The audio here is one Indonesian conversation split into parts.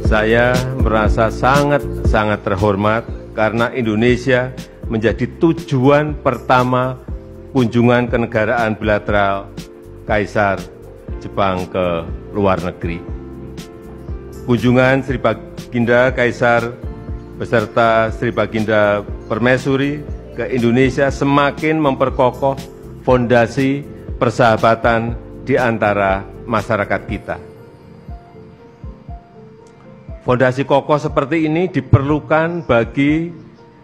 Saya merasa sangat terhormat karena Indonesia menjadi tujuan pertama kunjungan kenegaraan bilateral Kaisar Jepang ke luar negeri. Kunjungan Sri Baginda Kaisar beserta Sri Baginda Permaisuri ke Indonesia semakin memperkokoh fondasi persahabatan di antara masyarakat kita. Fondasi kokoh seperti ini diperlukan bagi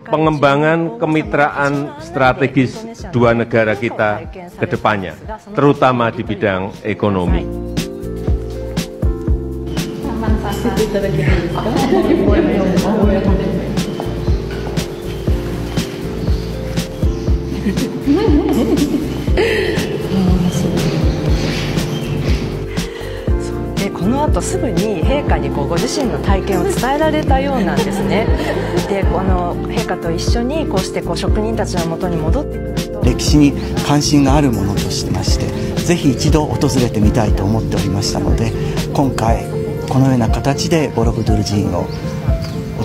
pengembangan kemitraan strategis dua negara kita ke depannya, terutama di bidang ekonomi.でこの後すぐに陛下にご自身の体験を伝えられたようなんですね。で陛下と一緒にこうして職人たちのもとに戻ってくると、歴史に関心があるものとしてまして、ぜひ一度訪れてみたいと思っておりましたので、今回このような形でボロブドゥール寺院を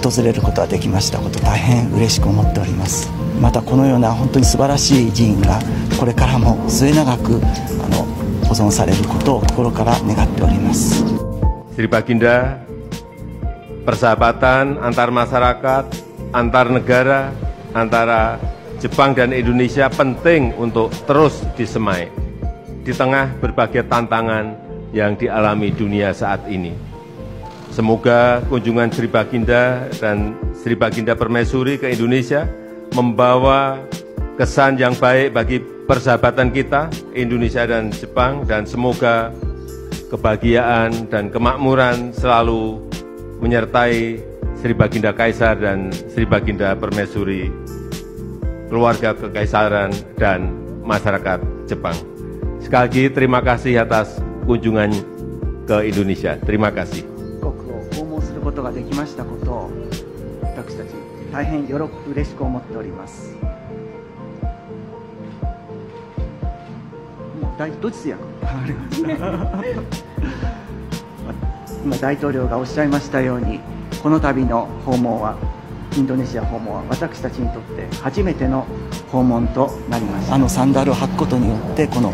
訪れることができましたこと、大変嬉しく思っております。またこのような本当に素晴らしい寺院がこれからも末永く保存されることを心から願っております。Sri Baginda, persahabatan antar masyarakat, antar negara, antara Jepang dan Indonesia penting untuk terus disemai di tengah berbagai tantangan yang dialami dunia saat ini. Semoga kunjungan Sri Baginda dan Sri Baginda Permaisuri ke Indonesia membawa kesan yang baik bagi persahabatan kita, Indonesia dan Jepang, dan semoga kebahagiaan dan kemakmuran selalu menyertai Sri Baginda Kaisar dan Sri Baginda Permaisuri, keluarga kekaisaran, dan masyarakat Jepang. Sekali lagi terima kasih atas kunjungan ke Indonesia. Terima kasih. 訪問することができましたことを私たち大変嬉しく思っております。ドイツ訳ありました今大統領がおっしゃいましたように、この度の訪問はインドネシア訪問は私たちにとって初めての訪問となりました。サンダルを履くことによってこの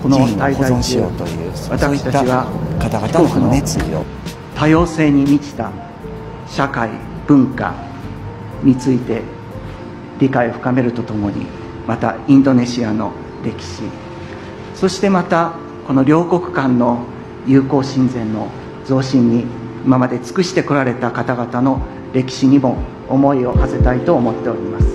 寺院を保存しようという私たちは方々の熱意を、多様性に満ちた社会文化について理解を深めるとともに、またインドネシアの歴史、そしてまたこの両国間の友好親善の増進に今まで尽くしてこられた方々の歴史にも思いを馳せたいと思っております。